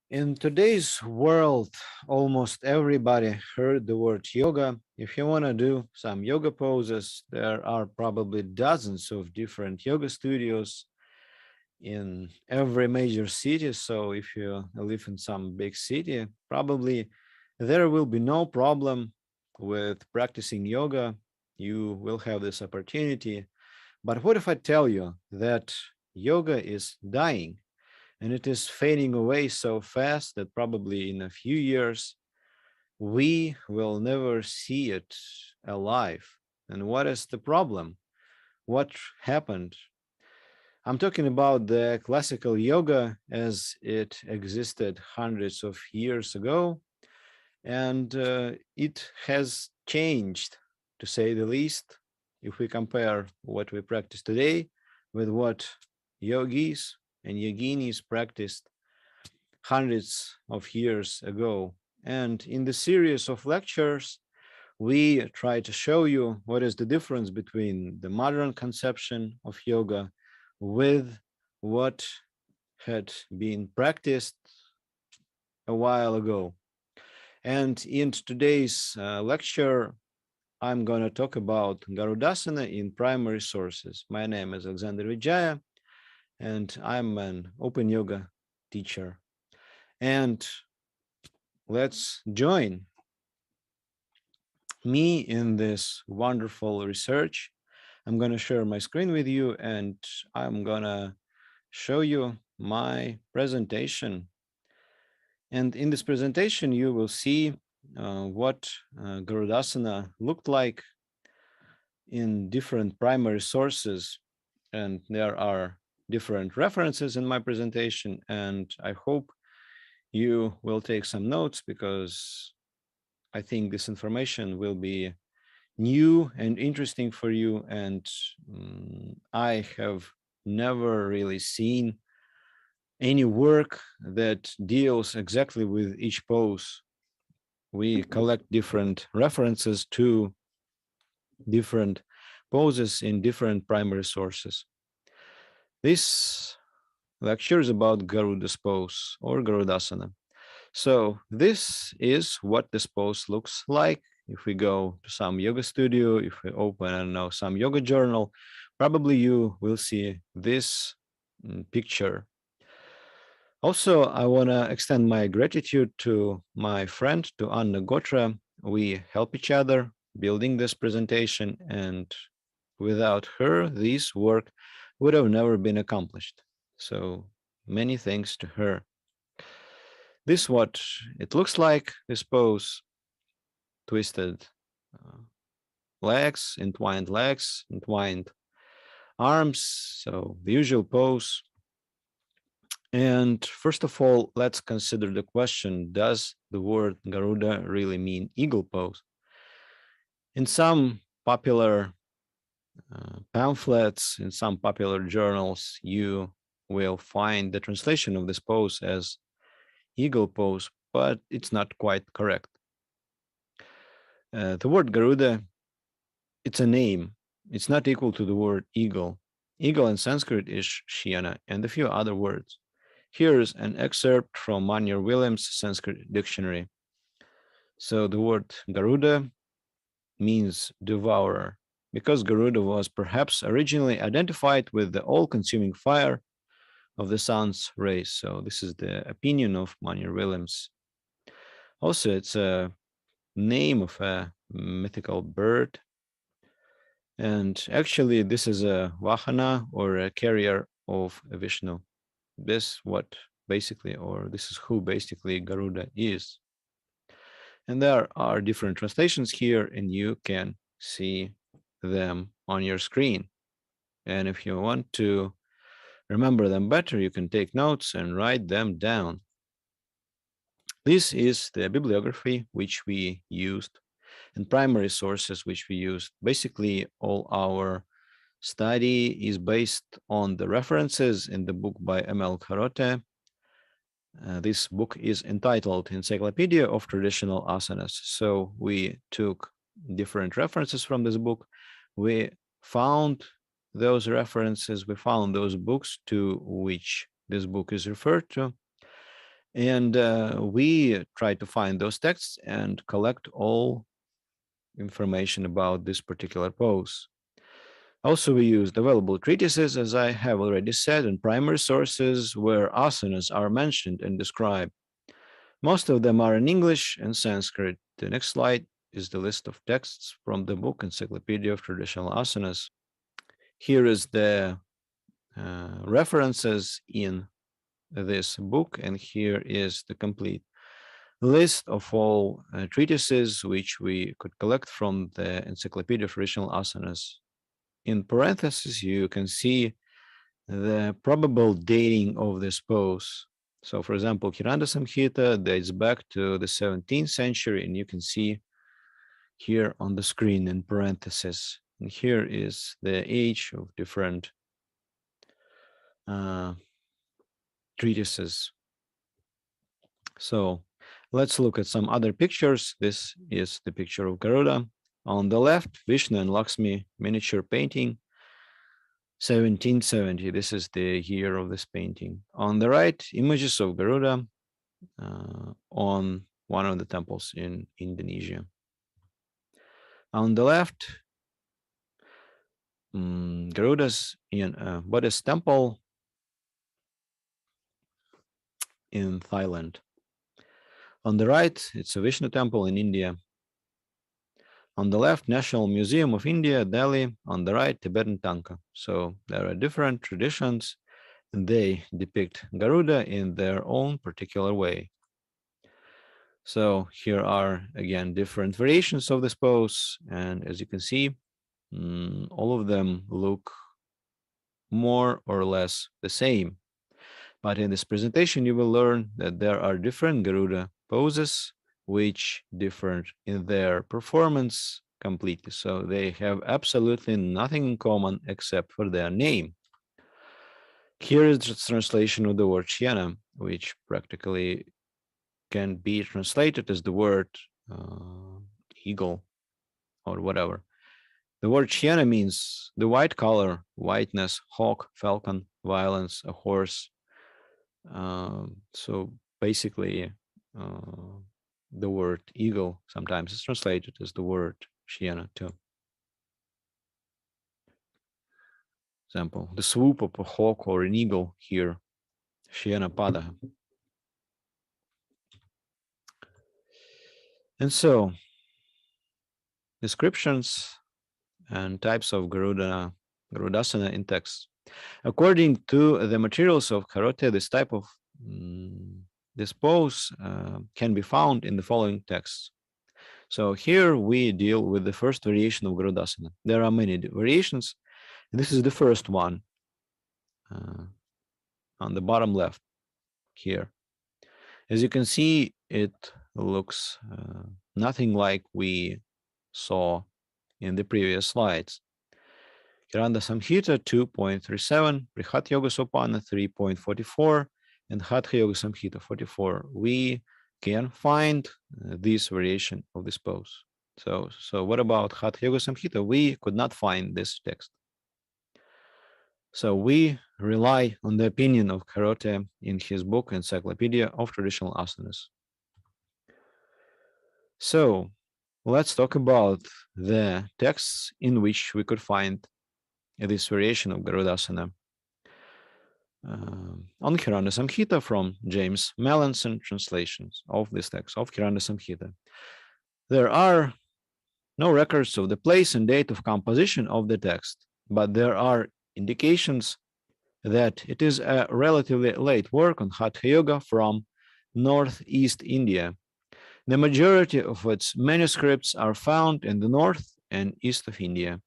In today's world, almost everybody heard the word yoga. If you want to do some yoga poses, there are probably dozens of different yoga studios in every major city. So if you live in some big city, probably there will be no problem with practicing yoga. You will have this opportunity. But what if I tell you that yoga is dying? And it is fading away so fast that probably in a few years we will never see it alive. And what is the problem? What happened? I'm talking about the classical yoga as it existed hundreds of years ago, and it has changed, to say the least, if we compare what we practice today with what yogis and yoginis practiced hundreds of years ago. And in the series of lectures, we try to show you what is the difference between the modern conception of yoga with what had been practiced a while ago. And in today's lecture, I'm going to talk about garudasana in primary sources. My name is Alex Vijaya, and I'm an open yoga teacher. And let's join me in this wonderful research. I'm going to share my screen with you and I'm going to show you my presentation. And in this presentation, you will see what Garudasana looked like in different primary sources. And there are different references in my presentation. And I hope you will take some notes because I think this information will be new and interesting for you. And I have never really seen any work that deals exactly with each pose. We collect different references to different poses in different primary sources. This lecture is about Garuda's pose or Garudasana. So this is what this pose looks like. If we go to some yoga studio, if we open, I don't know, some yoga journal, probably you will see this picture. Also, I want to extend my gratitude to my friend, to Anna Gotra. We help each other building this presentation, and without her, this work would have never been accomplished. So many thanks to her. This is what it looks like, this pose, twisted uh, legs, entwined arms. So the usual pose. And first of all, let's consider the question, does the word Garuda really mean eagle pose? In some popular pamphlets, in some popular journals, you will find the translation of this pose as eagle pose, but it's not quite correct. The word Garuda, it's a name. It's not equal to the word eagle. Eagle in Sanskrit is Shyana and a few other words. Here's an excerpt from Monier Williams' Sanskrit dictionary. So the word Garuda means devourer, because Garuda was perhaps originally identified with the all-consuming fire of the sun's rays. So this is the opinion of Monier Williams. Also, it's a name of a mythical bird. And actually, this is a Vahana or a carrier of Vishnu. This what basically, or this is who basically Garuda is. And there are different translations here, and you can see them on your screen. And if you want to remember them better, you can take notes and write them down. This is the bibliography which we used and primary sources which we used. Basically, all our study is based on the references in the book by M.L. Kharote. This book is entitled Encyclopedia of Traditional Asanas. So we took different references from this book. We found those references, we found those books to which this book is referred to. And we try to find those texts and collect all information about this particular pose. Also, we used available treatises, as I have already said, and primary sources where asanas are mentioned and described. Most of them are in English and Sanskrit. The next slide is the list of texts from the book Encyclopedia of Traditional Asanas. Here is the references in this book, and here is the complete list of all treatises which we could collect from the Encyclopedia of Traditional Asanas. In parentheses, you can see the probable dating of this pose. So, for example, Kiranda Samhita dates back to the 17th century, and you can see here on the screen in parentheses. And here is the age of different uh, treatises. So let's look at some other pictures. This is the picture of Garuda. On the left, Vishnu and Lakshmi miniature painting, 1770. This is the year of this painting. On the right, images of Garuda on one of the temples in Indonesia. On the left, Garuda's in a Buddhist temple in Thailand. On the right, it's a Vishnu temple in India. On the left, National Museum of India, Delhi. On the right, Tibetan Tanka. So there are different traditions, and they depict Garuda in their own particular way. So here are, again, different variations of this pose. And as you can see, all of them look more or less the same. But in this presentation, you will learn that there are different Garuda poses which differ in their performance completely. So they have absolutely nothing in common except for their name. Here is the translation of the word Chiana, which practically can be translated as the word eagle or whatever. The word Chiana means the white color, whiteness, hawk, falcon, violence, a horse. So basically, the word eagle sometimes is translated as the word Chiana too. Example, the swoop of a hawk or an eagle here, Chiana pada. And so, descriptions and types of garudasana in text. According to the materials of karate, this type of this pose can be found in the following texts. So here we deal with the first variation of garudasana. There are many variations. This is the first one on the bottom left here. As you can see, it looks nothing like we saw in the previous slides. Kiranda Samhita 2.37, Brihat Yoga Sopana 3.44, and Hatha Yoga Samhita 44. We can find this variation of this pose. So what about Hatha Yoga Samhita? We could not find this text. So we rely on the opinion of Karote in his book Encyclopedia of Traditional Asanas. So let's talk about the texts in which we could find this variation of Garudasana. On Kiranda Samhita from James Mallinson translations of this text of Kiranda Samhita. There are no records of the place and date of composition of the text, but there are indications that it is a relatively late work on Hatha Yoga from northeast India. The majority of its manuscripts are found in the north and east of India.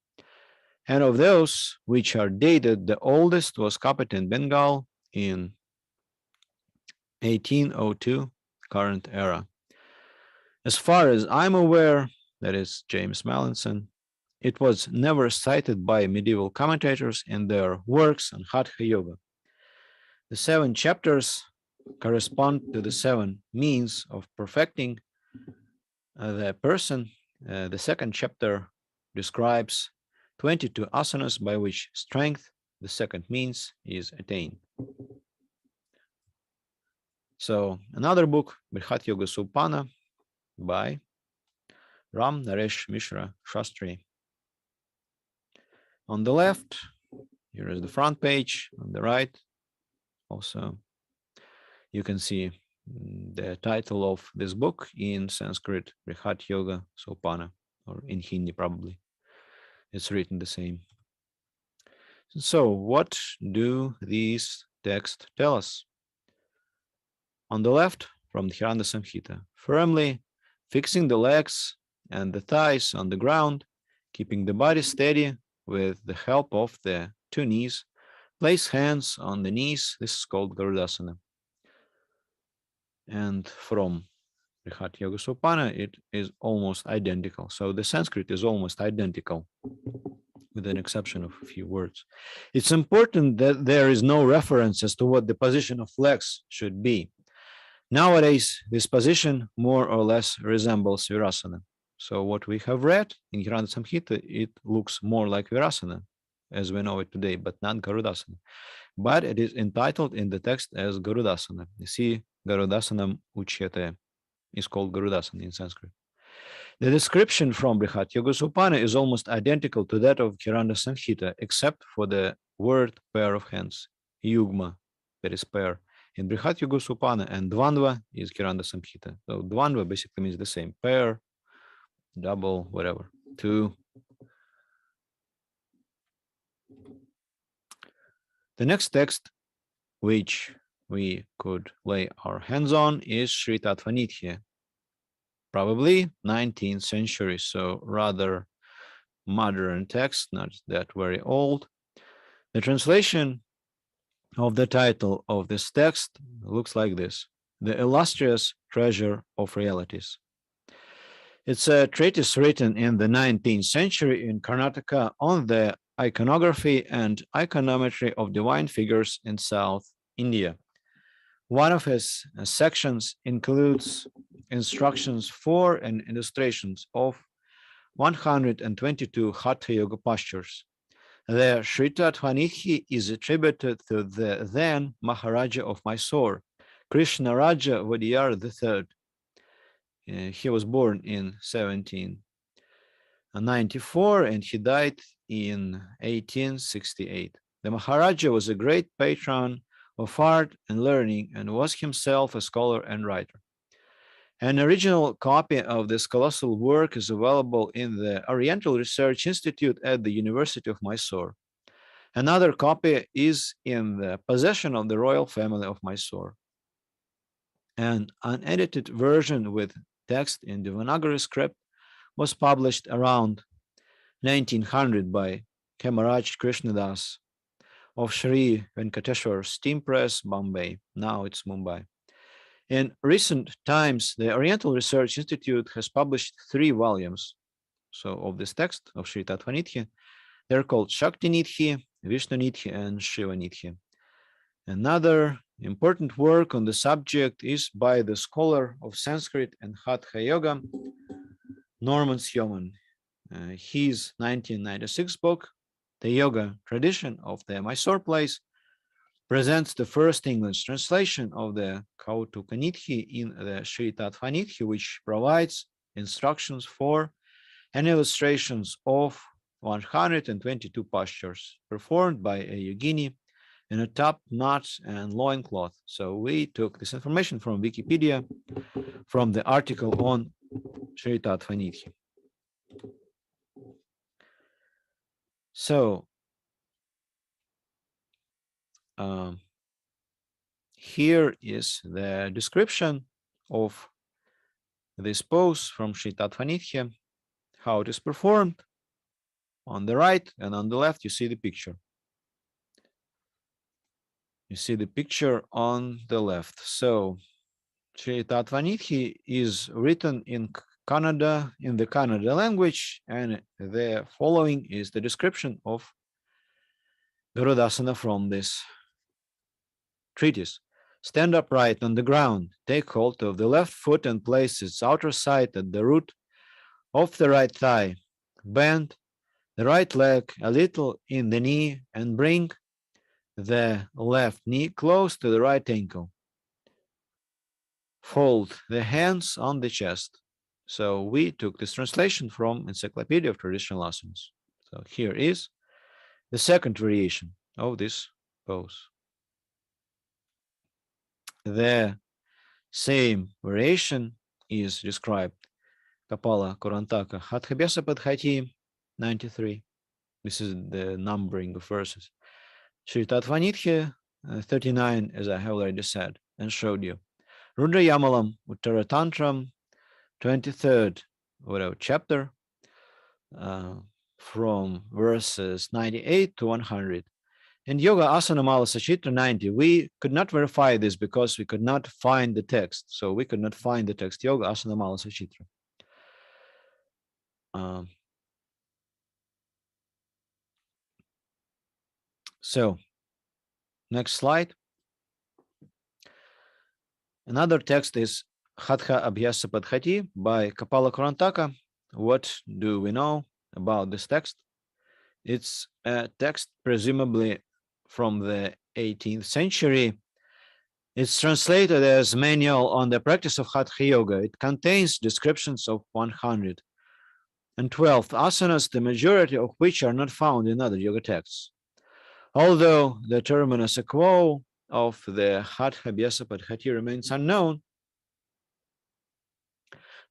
And of those which are dated, the oldest was copied in Bengal in 1802, current era. As far as I'm aware, that is James Mallinson, it was never cited by medieval commentators in their works on Hatha Yoga. The 7 chapters correspond to the 7 means of perfecting the person. The second chapter describes 22 asanas by which strength, the second means, is attained. So another book, Brihat Yoga Supana by Ram Naresh Mishra Shastri. On the left, here is the front page. On the right, also, you can see the title of this book in Sanskrit, Brihat Yoga Sopana, or in Hindi probably. It's written the same. So what do these texts tell us? On the left, from the Hiranda Samhita, firmly fixing the legs and the thighs on the ground, keeping the body steady with the help of the two knees, place hands on the knees. This is called garudasana. And from Brihat Yoga Sopana, it is almost identical. So the Sanskrit is almost identical, with an exception of a few words. It's important that there is no reference as to what the position of legs should be. Nowadays, this position more or less resembles Virasana. So what we have read in Hiranda Samhita, it looks more like Virasana as we know it today, but not Garudasana. But it is entitled in the text as Garudasana. You see, Garudasanam Uchyate is called Garudasana in Sanskrit. The description from Brihat Yoga Sopana is almost identical to that of Hiranda Samhita, except for the word pair of hands, yugma, that is pair. In Brihat Yoga Sopana and Dvandva is Hiranda Samhita. So Dvandva basically means the same, pair, double, whatever, two. The next text which we could lay our hands on is Sri Tattvanidhya, probably 19th century, so rather modern text, not that very old. The translation of the title of this text looks like this: The Illustrious Treasure of Realities. It's a treatise written in the 19th century in Karnataka on the iconography and iconometry of divine figures in South India. One of his sections includes instructions for and illustrations of 122 Hatha Yoga postures. The Sri Tattvanidhya is attributed to the then Maharaja of Mysore, Krishna Raja Vadiyar III. He was born in 1794 and he died in 1868. The Maharaja was a great patron of art and learning and was himself a scholar and writer. An original copy of this colossal work is available in the Oriental Research Institute at the University of Mysore. Another copy is in the possession of the royal family of Mysore. An unedited version with text in Devanagari script was published around 1900 by Kamaraj Krishnadas of Sri Venkateshwar Steam Press, Bombay. Now it's Mumbai. In recent times, the Oriental Research Institute has published 3 volumes of this text of Sri Tattvanidhya. They're called Shakti Nidhya, Vishnu Nidhya, and Shiva Nidhya. Another important work on the subject is by the scholar of Sanskrit and Hatha Yoga, Norman Sjöman. His 1996 book, The Yoga Tradition of the Mysore Place, presents the first English translation of the Kautuka Nidhya in the Sri Tattvanidhya, which provides instructions for and illustrations of 122 postures performed by a yogini in a top, knot, and loincloth. So we took this information from Wikipedia, from the article on Sri Tattvanidhya. So here is the description of this pose from Sri Tattvanidhya, how it is performed. On the right and on the left, you see the picture. You see the picture on the left. So Sri Tattvanidhya is written in Kannada, in the Kannada language, and the following is the description of Garudasana from this treatise. Stand upright on the ground, take hold of the left foot and place its outer side at the root of the right thigh. Bend the right leg a little in the knee and bring the left knee close to the right ankle. fold the hands on the chest. So we took this translation from Encyclopedia of Traditional Asanas. So here is the second variation of this pose. The same variation is described Kapala Korantaka Hathabhyasa Padhati 93. This is the numbering of verses. Sri Tattvanitya 39, as I have already said and showed you. Rudra Yamalam Uttara Tantram 23rd whatever chapter from verses 98 to 100. And Yoga Asana Mala Sachitra 90, we could not verify this because we could not find the text. So we could not find the text Yoga Asana Mala Sachitra. So next slide. Another text is Hatha Abhyasa Padhati by Kapala Korantaka. What do we know about this text? It's a text presumably from the 18th century. It's translated as Manual on the Practice of Hatha Yoga. It contains descriptions of 112 asanas, the majority of which are not found in other yoga texts. Although the terminus quo of the Hatha Abhyasa Padhati remains unknown,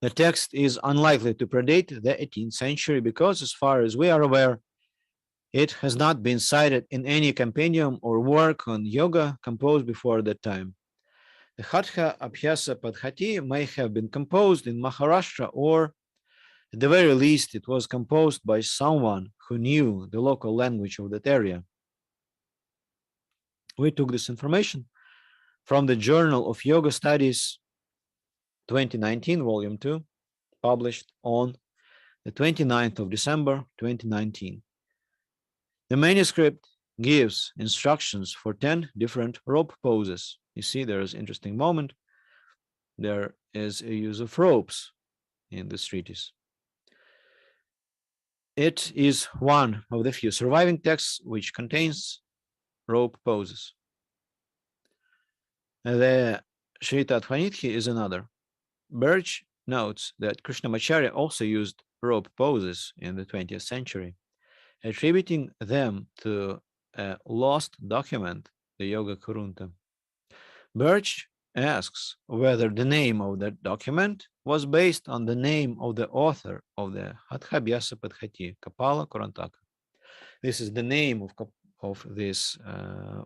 the text is unlikely to predate the 18th century because, as far as we are aware, it has not been cited in any compendium or work on yoga composed before that time. The Hatha Abhyasa Padhati may have been composed in Maharashtra, or at the very least, it was composed by someone who knew the local language of that area. We took this information from the Journal of Yoga Studies 2019, Volume 2, published on the 29th of December 2019. The manuscript gives instructions for 10 different rope poses. You see, there is an interesting moment. There is a use of ropes in this treatise. It is one of the few surviving texts which contains rope poses. The Sri Tattvanitya is another. Birch notes that Krishnamacharya also used rope poses in the 20th century, attributing them to a lost document, the Yoga Kurunta. Birch asks whether the name of that document was based on the name of the author of the Hathabhyasa Padhati, Kapala Korantaka. This is the name of this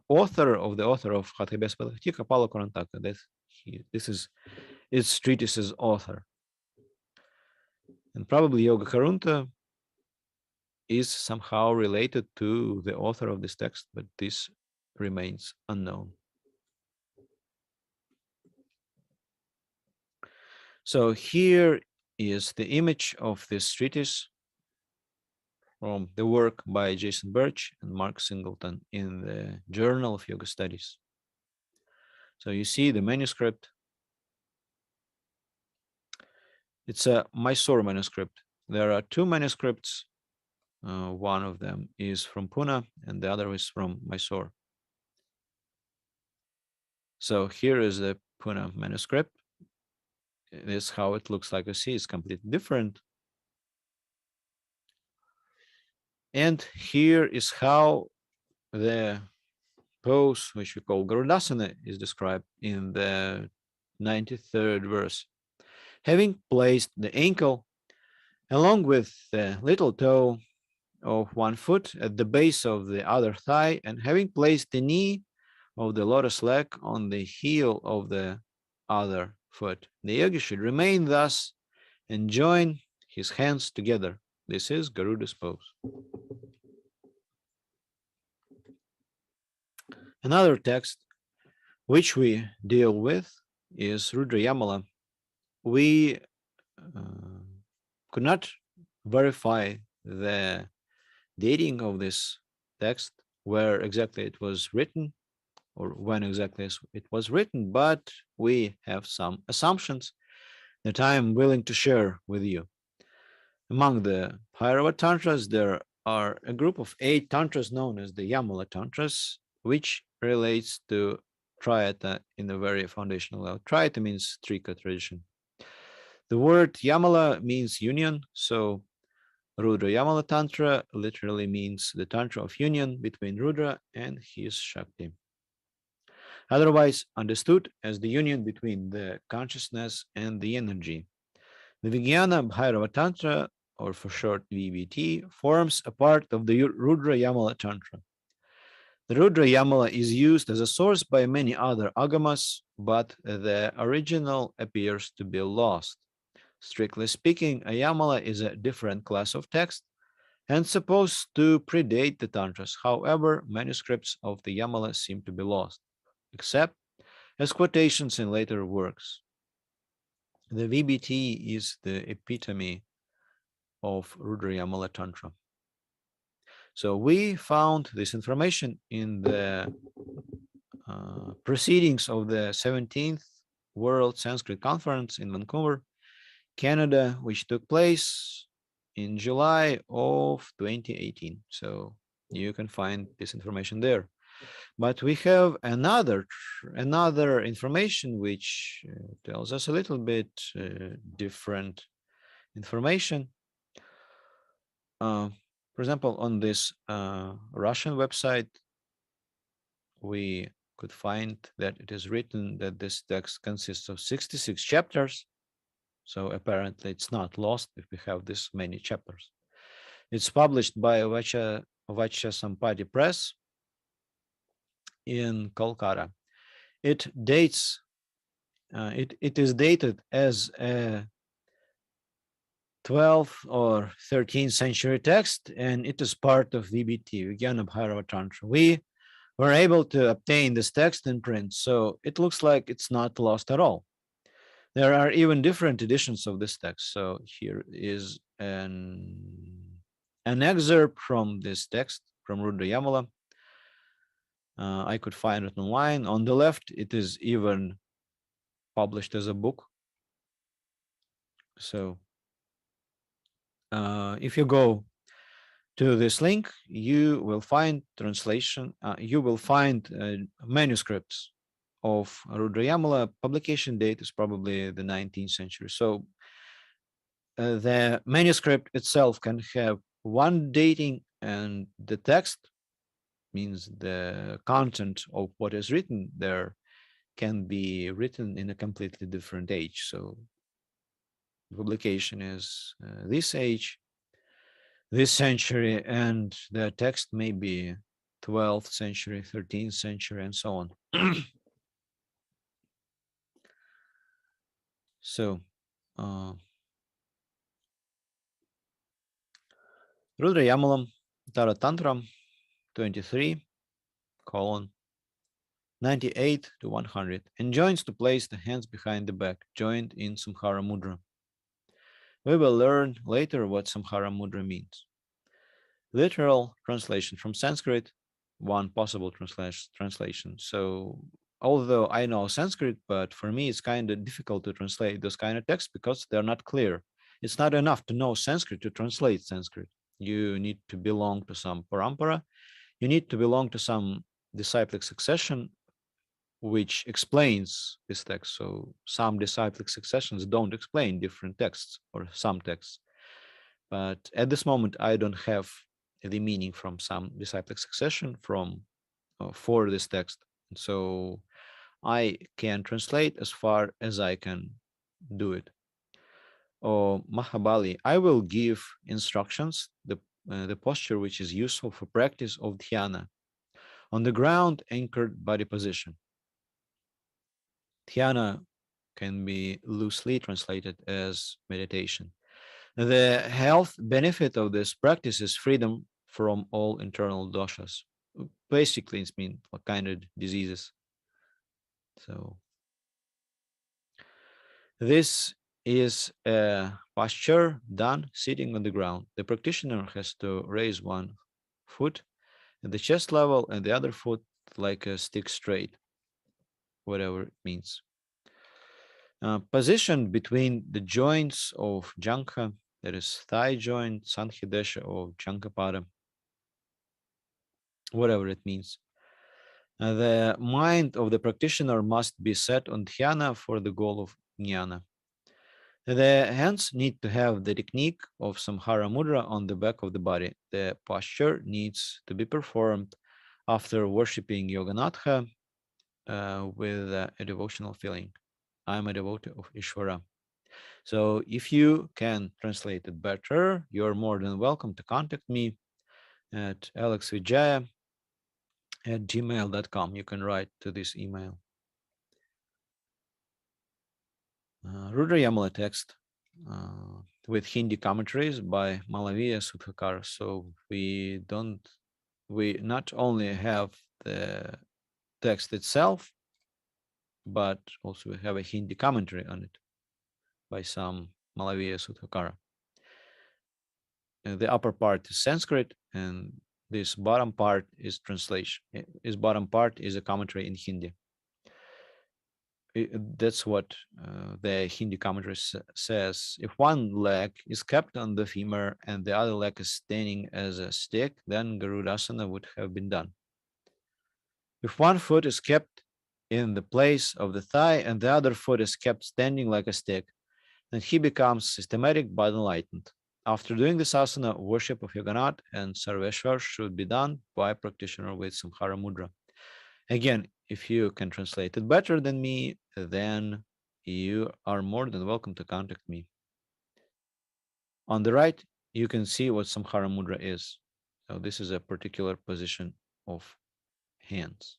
author of the author of Hathabhyasa Padhati, Kapala Korantaka. This is its treatise's author. And probably Yoga Karunta is somehow related to the author of this text, but this remains unknown. So here is the image of this treatise from the work by Jason Birch and Mark Singleton in the Journal of Yoga Studies. So you see the manuscript. It's a Mysore manuscript. There are two manuscripts. One of them is from Pune and the other is from Mysore. So here is the Pune manuscript. This is how it looks like. You see, it's completely different. And here is how the pose, which we call garudasana, is described in the 93rd verse. Having placed the ankle along with the little toe of one foot at the base of the other thigh, and having placed the knee of the lotus leg on the heel of the other foot, the yogi should remain thus and join his hands together. This is Garuda's pose. Another text which we deal with is Rudra Yamala. We could not verify the dating of this text, where exactly it was written or when exactly it was written, but we have some assumptions that I am willing to share with you. Among the Bhairava Tantras, there are a group of 8 Tantras known as the Yamala Tantras, which relates to Triyata in a very foundational level. Triyata means Trika tradition. The word Yamala means union, so Rudra Yamala Tantra literally means the Tantra of union between Rudra and his Shakti. Otherwise understood as the union between the consciousness and the energy. The Vijnana Bhairava Tantra, or for short VBT, forms a part of the Rudra Yamala Tantra. The Rudra Yamala is used as a source by many other agamas, but the original appears to be lost. Strictly speaking, a Yamala is a different class of text and supposed to predate the Tantras. However, manuscripts of the Yamala seem to be lost, except as quotations in later works. The VBT is the epitome of Rudra Yamala Tantra. So we found this information in the proceedings of the 17th World Sanskrit Conference in Vancouver, Canada, which took place in July of 2018. So you can find this information there. But we have another information which tells us a little bit different information. For example, on this Russian website, we could find that it is written that this text consists of 66 chapters. So apparently it's not lost if we have this many chapters. It's published by Vacha Sampati Press in Kolkata. It dates, it is dated as a 12th or 13th century text, and it is part of VBT, Vijnana Bhairava Tantra. We were able to obtain this text in print, so it looks like it's not lost at all. There are even different editions of this text. So here is an excerpt from this text from Rudra Yamala. I could find it online. On the left, it is even published as a book. So if you go to this link, you will find translation, you will find manuscripts of Rudra Yamala. Publication date is probably the 19th century. So the manuscript itself can have one dating, and the text means the content of what is written there can be written in a completely different age. So the publication is this age, this century, and the text may be 12th century, 13th century, and so on. So Rudra Yamalam Taratantram 23 colon 98 to 100 enjoins to place the hands behind the back joined in Samhara Mudra. We will learn later what Samhara Mudra means. Literal translation from Sanskrit, one possible translation. So although I know Sanskrit, but for me it's kind of difficult to translate those kind of texts because they're not clear. It's not enough to know Sanskrit to translate Sanskrit. You need to belong to some parampara. You need to belong to some disciplic succession which explains this text. So some disciplic successions don't explain different texts or some texts. But at this moment, I don't have the meaning from some disciplic succession for this text. And so I can translate as far as I can do it. Oh, Mahabali, I will give instructions, the posture which is useful for practice of dhyana on the ground anchored body position. Dhyana can be loosely translated as meditation. The health benefit of this practice is freedom from all internal doshas. Basically, it means what kind of diseases. So this is a posture done sitting on the ground. The practitioner has to raise one foot at the chest level and the other foot like a stick straight, whatever it means. Positioned between the joints of Jankha, that is thigh joint, Sankhidesha of Jankapada, whatever it means. The mind of the practitioner must be set on dhyana for the goal of jnana. The hands need to have the technique of Samhara Mudra on the back of the body. The posture needs to be performed after worshipping Yoganatha with a devotional feeling. I'm a devotee of Ishvara. So if you can translate it better, you're more than welcome to contact me at alexvijaya@gmail.com. You can write to this email. Rudra Yamala text with Hindi commentaries by Malaviya Sudhakar. So we not only have the text itself, but also we have a Hindi commentary on it by some Malaviya Sudhakara. The upper part is Sanskrit, and this bottom part is translation. This bottom part is a commentary in Hindi. That's what the Hindi commentary says. If one leg is kept on the femur and the other leg is standing as a stick, then garudasana would have been done. If one foot is kept in the place of the thigh and the other foot is kept standing like a stick, then he becomes systematic but enlightened. After doing this asana, worship of Yoganath and Sarveshwar should be done by a practitioner with Samhara Mudra. Again, if you can translate it better than me, then you are more than welcome to contact me. On the right, you can see what Samhara Mudra is. So this is a particular position of hands.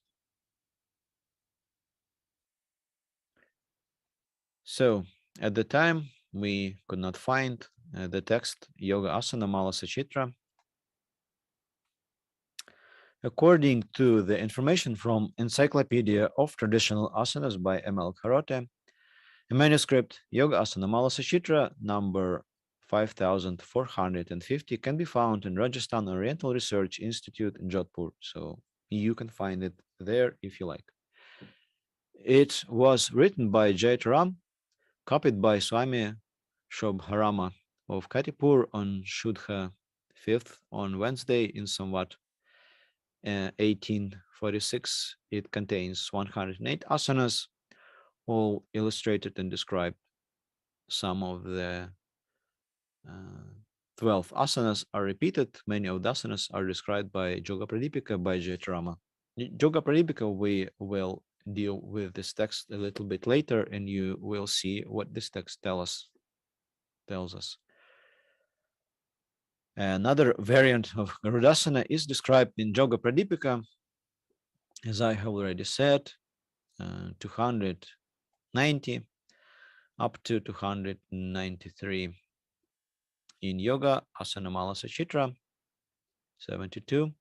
So at the time, we could not find the text Yoga Asana Mala Sachitra. According to the information from Encyclopedia of Traditional Asanas by M.L. Karote, a manuscript Yoga Asana Mala Sachitra number 5450 can be found in Rajasthan Oriental Research Institute in Jodhpur. So you can find it there if you like. It was written by Jaitaram, copied by Swami Shobharama of Katipur on Shuddha 5th on Wednesday in Samvat 1846. It contains 108 asanas, all illustrated and described. Some of the 12 asanas are repeated. Many of the asanas are described by Yoga Pradipika by Jaitarama. Yoga Pradipika, we will deal with this text a little bit later, and you will see what this text tells us. Another variant of Garudasana is described in Yoga Pradipika, as I have already said, 290 up to 293. In Yoga, Asana Mala Sachitra, 72.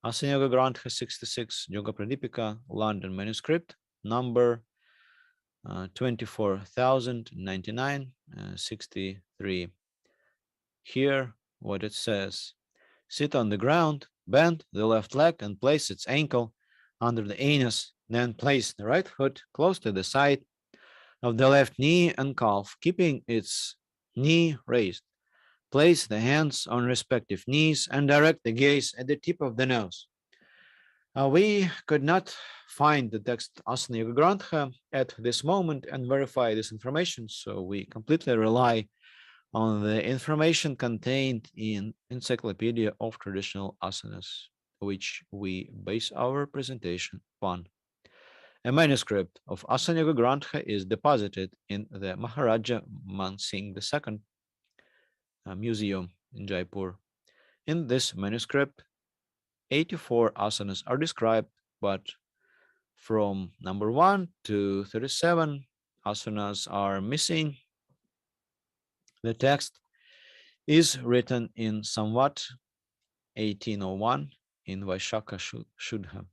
Asana Yoga Grantha 66, Yoga Pradipika, London manuscript, number 24,099, 63. Here, what it says: sit on the ground, bend the left leg and place its ankle under the anus, then place the right foot close to the side of the left knee and calf, keeping its knee raised. Place the hands on respective knees and direct the gaze at the tip of the nose. We could not find the text Asana Yoga Grantha at this moment and verify this information, so we completely rely on the information contained in Encyclopedia of Traditional Asanas, which we base our presentation upon. A manuscript of Asana Yoga Grantha is deposited in the Maharaja Man Singh II Museum in Jaipur. In this manuscript, 84 asanas are described, but from number 1 to 37 asanas are missing. The text is written in Samvat 1801 in Vaishakha Shuddha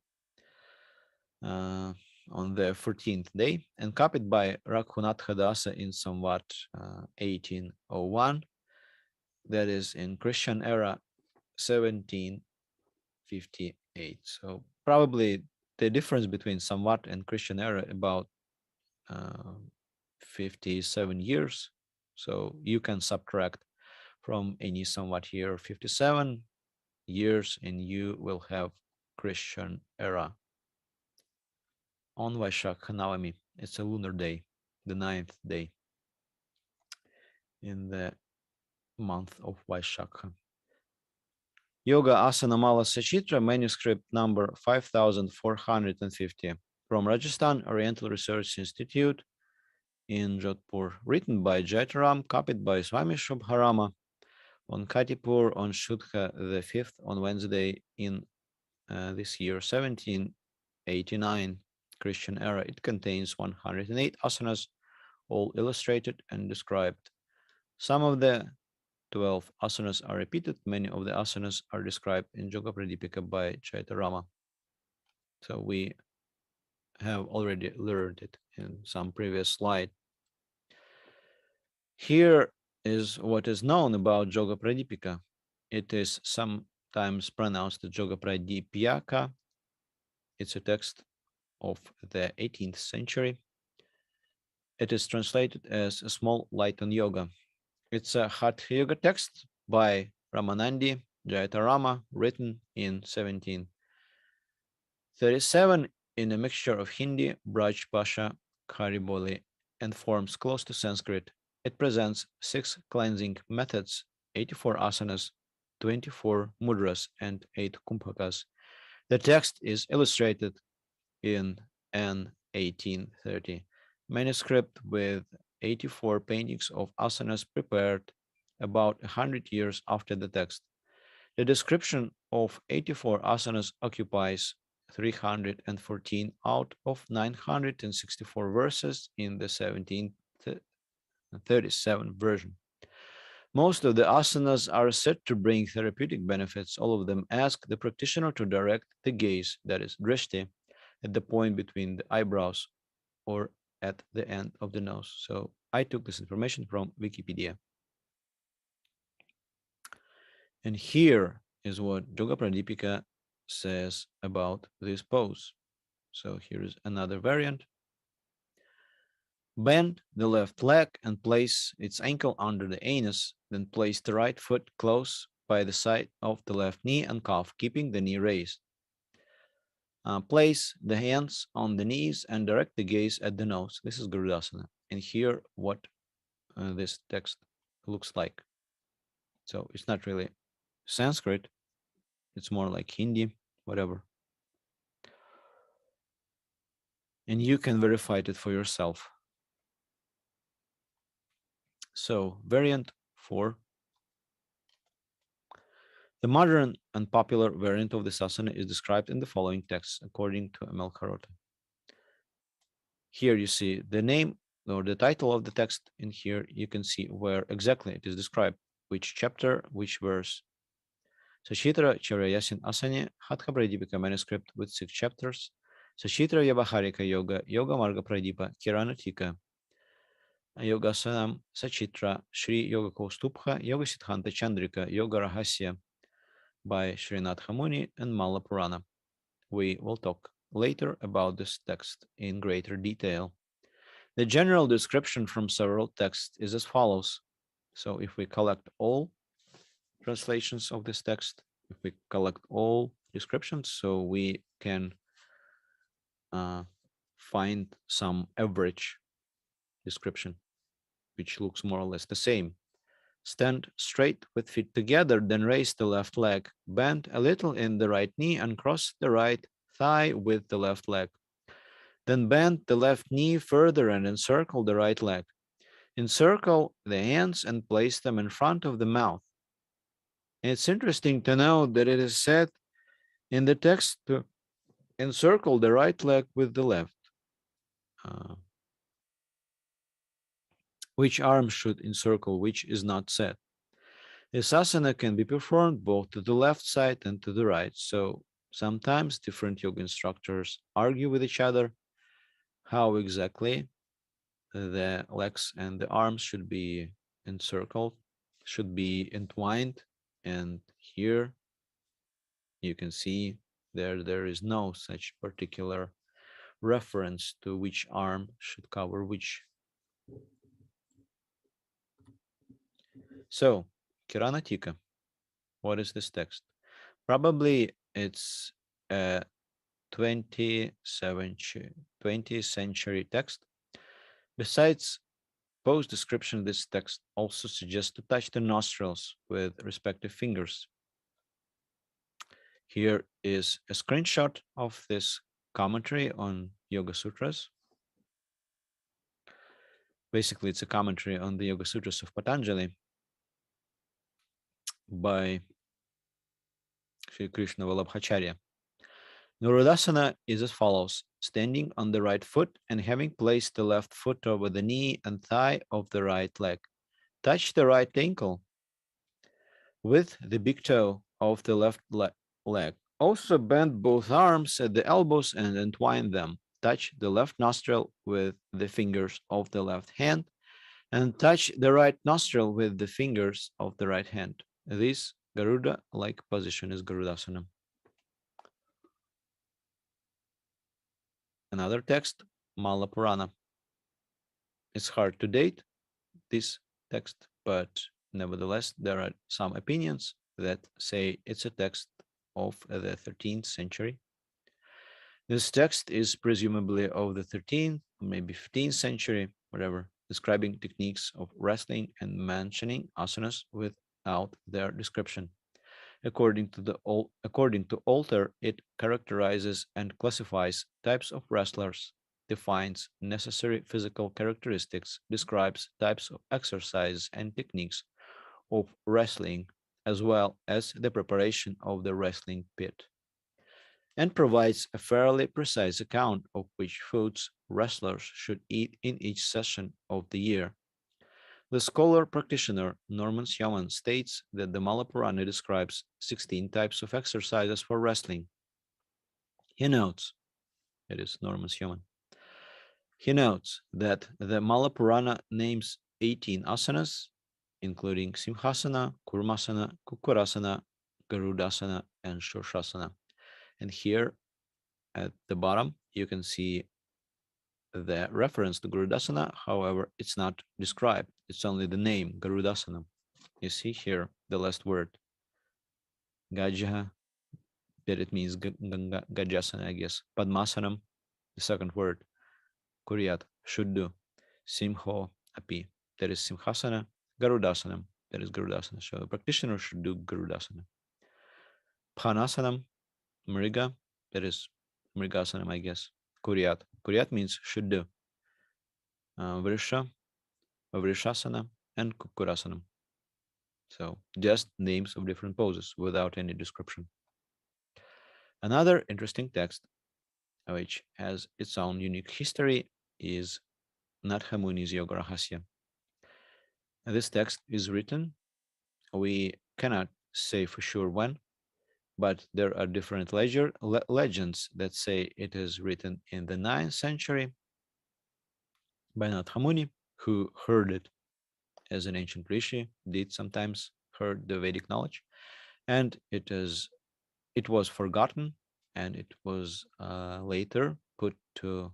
on the 14th day, and copied by Raghunath Hadasa in Samvat 1801, that is in Christian era 1758. So probably the difference between Samvat and Christian era about 57 years. So you can subtract from any Samvat year 57 years and you will have Christian era. on Vaishakha Navami. It's a lunar day, the 9th day in the month of Vaishakha. Yoga Asana Mala Sachitra, manuscript number 5450 from Rajasthan Oriental Research Institute in Jodhpur, written by Jaitaram, copied by Swami Shubharama on Katipur on Shuddha the 5th on Wednesday in this year, 1789 Christian era. It contains 108 asanas, all illustrated and described. Some of the 12 asanas are repeated. Many of the asanas are described in Yoga Pradipika by Chaitarama. So we have already learned it in some previous slide. Here is what is known about Yoga Pradipika. It is sometimes pronounced Yoga Pradipyaka. It's a text of the 18th century. It is translated as a small light on yoga. It's a Hatha Yoga text by Ramanandi Jayatarama, written in 1737 in a mixture of Hindi, Braj Bhasha, Khariboli, and forms close to Sanskrit. It presents 6 cleansing methods, 84 asanas, 24 mudras, and 8 kumbhakas. The text is illustrated in an 1830 manuscript with 84 paintings of asanas prepared about 100 years after the text. The description of 84 asanas occupies 314 out of 964 verses in the 1737 version. Most of the asanas are said to bring therapeutic benefits. All of them ask the practitioner to direct the gaze, that is, drishti, at the point between the eyebrows or at the end of the nose. So I took this information from Wikipedia. And here is what Yoga Pradipika says about this pose. So here is another variant. Bend the left leg and place its ankle under the anus, then place the right foot close by the side of the left knee and calf, keeping the knee raised. Place the hands on the knees and direct the gaze at the nose. This is garudasana. And here what this text looks like. So it's not really Sanskrit. It's more like Hindi, whatever. And you can verify it for yourself. So variant 4. The modern and popular variant of this asana is described in the following text according to M.L. Karota. Here you see the name or the title of the text. In here you can see where exactly it is described, which chapter, which verse. Sachitra Charayasin Asani, Hatha Pradipika manuscript with 6 chapters. Sachitra Yavaharika Yoga, Yoga Marga Pradipa, Kirana Tika, Yogasanam Sachitra, Shri Yoga Kaustubha, Yoga Siddhanta Chandrika, Yoga Rahasya by Srinath Muni and Malla Purana. We will talk later about this text in greater detail. The general description from several texts is as follows. So if we collect all translations of this text, if we collect all descriptions, so we can find some average description, which looks more or less the same. Stand straight with feet together, then raise the left leg. Bend a little in the right knee and cross the right thigh with the left leg. Then bend the left knee further and encircle the right leg. Encircle the hands and place them in front of the mouth. It's interesting to know that it is said in the text to encircle the right leg with the left. Which arm should encircle which is not said. This asana can be performed both to the left side and to the right. So sometimes different yoga instructors argue with each other how exactly the legs and the arms should be encircled, should be entwined. And here you can see there is no such particular reference to which arm should cover which. So, Kiranatika, what is this text? Probably it's 27 20th century text. Besides pose description, this text also suggests to touch the nostrils with respective fingers. Here is a screenshot of this commentary on Yoga Sutras. Basically, it's a commentary on the Yoga Sutras of Patanjali by Sri Krishna Vallabhacharya. Garudasana is as follows: standing on the right foot and having placed the left foot over the knee and thigh of the right leg. Touch the right ankle with the big toe of the left leg. Also bend both arms at the elbows and entwine them. Touch the left nostril with the fingers of the left hand and touch the right nostril with the fingers of the right hand. This Garuda-like position is Garudasana. Another text, Mala Purana. It's hard to date this text, but nevertheless, there are some opinions that say it's a text of the 13th century. This text is presumably of the 13th, maybe 15th century, whatever, describing techniques of wrestling and mentioning asanas without their description. According to Alter, it characterizes and classifies types of wrestlers, defines necessary physical characteristics, describes types of exercise and techniques of wrestling, as well as the preparation of the wrestling pit, and provides a fairly precise account of which foods wrestlers should eat in each session of the year. The scholar practitioner Norman Schumann states that the Malapurana describes 16 types of exercises for wrestling. He notes, it is Norman Schumann, he notes that the Malapurana names 18 asanas, including Simhasana, Kurmasana, Kukurasana, Garudasana, and Shurshasana. And here at the bottom, you can see the reference to Garudasana. However, it's not described. It's only the name, Garudasana. You see here the last word, Gaja, that it means Gajasana, I guess. Padmasanam, the second word, Kuryat, should do. Simho, api, that is Simhasana. Garudasanam, that is Garudasana. So the practitioner should do Garudasana. Phanasanam, Mriga, that is Mrigasanam, I guess. Kuryat. Kuryat means should do. Vrisha, Vrishasana, and Kukurasanam. So just names of different poses without any description. Another interesting text, which has its own unique history, is Natha Muni's Yoga Rahasya. This text is written, we cannot say for sure when, but there are different legends that say it is written in the 9th century by Natha Muni, who heard it as an ancient rishi, did sometimes heard the Vedic knowledge, and it was forgotten, and it was later put to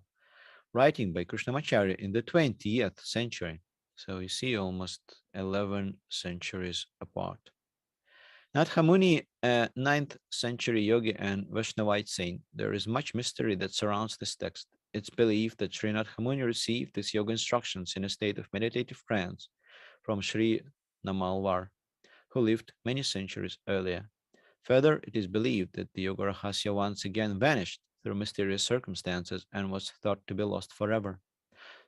writing by Krishnamacharya in the 20th century. So you see, almost 11 centuries apart. Natha Muni, a 9th century yogi and Vaishnavite saint, there is much mystery that surrounds this text. It's believed that Sri Natha Muni received his yoga instructions in a state of meditative trance from Sri Namalvar, who lived many centuries earlier. Further, it is believed that the Yoga Rahasya once again vanished through mysterious circumstances and was thought to be lost forever.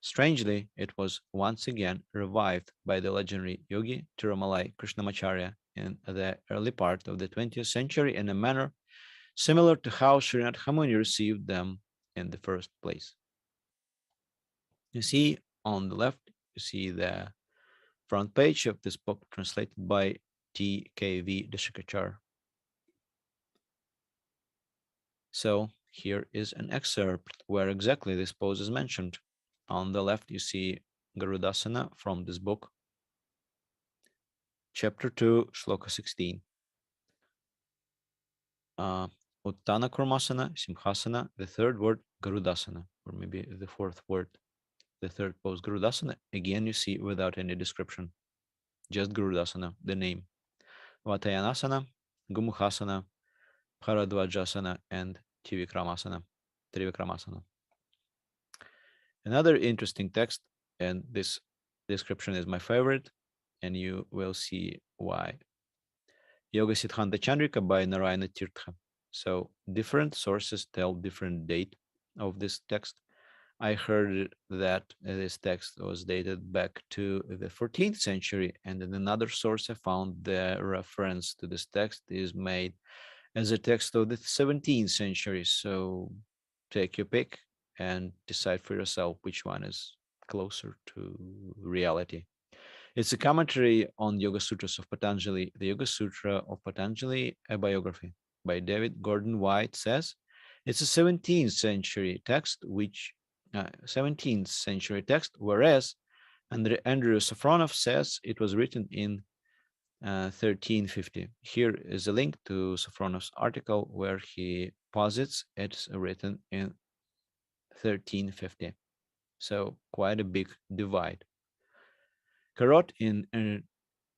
Strangely, it was once again revived by the legendary yogi Tirumalai Krishnamacharya in the early part of the 20th century in a manner similar to how Srinath Hamuni received them in the first place. You see on the left, you see the front page of this book translated by T.K.V. Deshikachar. So here is an excerpt where exactly this pose is mentioned. On the left, you see Garudasana from this book, chapter 2, shloka 16. Uttana Kurmasana, Simhasana, the third word, Garudasana, or maybe the fourth word, the third pose, Garudasana. Again, you see without any description, just Garudasana, the name. Vatayanasana, Gumukhasana, Bharadwajasana, and Trivikramasana. Another interesting text, and this description is my favorite, and you will see why. Yoga Siddhanta Chandrika by Narayana Tirtha. So different sources tell different date of this text. I heard that this text was dated back to the 14th century, and in another source I found the reference to this text is made as a text of the 17th century. So take your pick and decide for yourself which one is closer to reality. It's a commentary on Yoga Sutras of Patanjali. The Yoga Sutra of Patanjali, a biography by David Gordon White, says it's a 17th century text, 17th century text, whereas Andrew Safronov says it was written in 1350. Here is a link to Safronov's article where he posits it's written in 1350. So quite a big divide. Karot in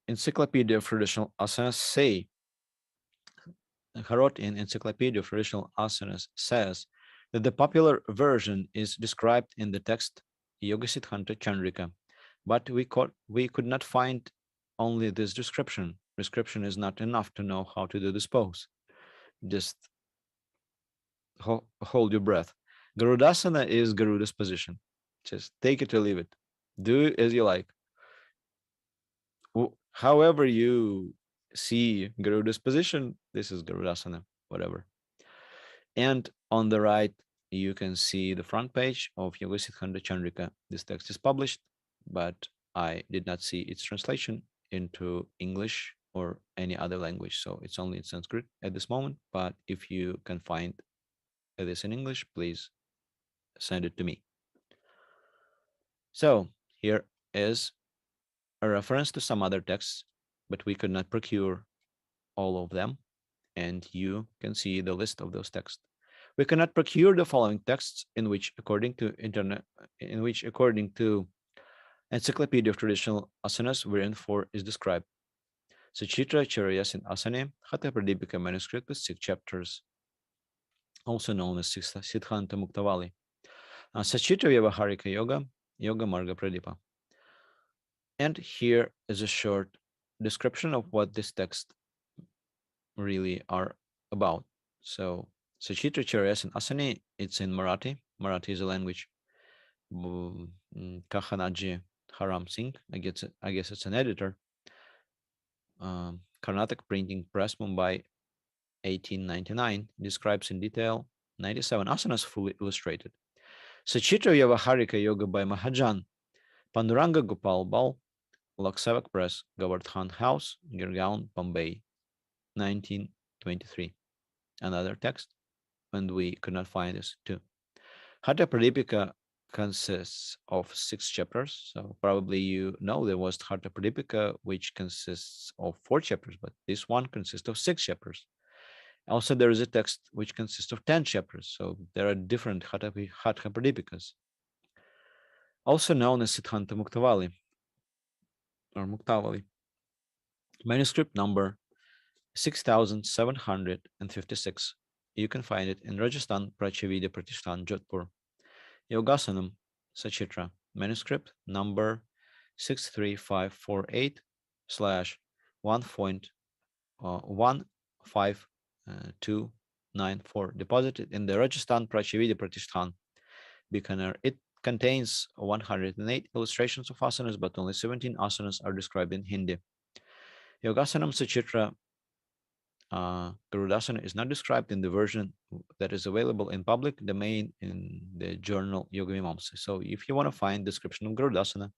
Encyclopedia of Traditional Asanas say, Harot in Encyclopedia of Traditional Asanas says that the popular version is described in the text Yoga Siddhanta Chandrika, but we could not find only this description. Description is not enough to know how to do this pose. Just hold your breath. Garudasana is Garuda's position. Just take it or leave it. Do as you like. However you see Garuda's position, this is Garudasana, whatever. And on the right, you can see the front page of Yoga Siddhanta Chandrika. This text is published, but I did not see its translation into English or any other language. So it's only in Sanskrit at this moment. But if you can find this in English, please send it to me. So here is a reference to some other texts, but we could not procure all of them. And you can see the list of those texts. We cannot procure the following texts in which, according to Encyclopedia of Traditional Asanas, wherein 4 is described. Sachitra Charyasin Asane, Hatha Pradipika manuscript with 6 chapters, also known as Siddhanta Muktavali. Sachitra Vyavaharika Yoga, Yoga Marga Pradipa. And here is a short description of what this text really are about. So Sachitra Charyasin Asane, it's in Marathi. Marathi is a language. Kahanaji Haram Singh, I guess it's an editor. Karnataka Printing Press, Mumbai, 1899, describes in detail 97 asanas fully illustrated. Sachitra Vyavaharika Yoga by Mahajan, Panduranga Gopal Bal, Loksevak Press, Govardhan House, Girgaon, Bombay, 1923. Another text, and we could not find this too. Hatha Pradipika consists of 6 chapters. So probably you know there was Hatha Pradipika, which consists of 4 chapters, but this one consists of 6 chapters. Also, there is a text which consists of 10 chapters. So there are different Hatha Pradipikas, also known as Siddhanta Muktavali or Muktavali. Manuscript number 6756. You can find it in Rajasthan Prachavidya Pratishthan, Jodhpur. Yogasanam Sachitra, manuscript number 63548 slash 1.15294, deposited in the Rajasthan Prachavidya Pratishthan, Bikaner. It contains 108 illustrations of asanas, but only 17 asanas are described in Hindi. Yogasanam Sachitra Garudasana is not described in the version that is available in public domain in the journal Yoga Mimamsa. So if you want to find description of Garudasana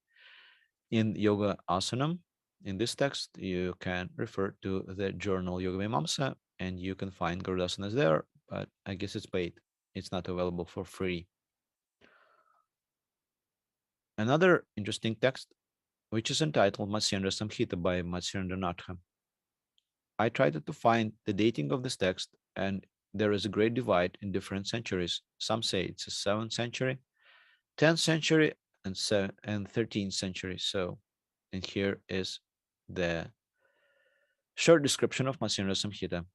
in Yoga Asanam, in this text, you can refer to the journal Yoga Mimamsa and you can find Garudasanas there, but I guess it's paid. It's not available for free. Another interesting text, which is entitled Matsyendra Samhita by Matsyendranath. I tried to find the dating of this text, and there is a great divide in different centuries. Some say it's the 7th century, 10th century, and 13th century. So, and here is the short description of Matsyendra Samhita.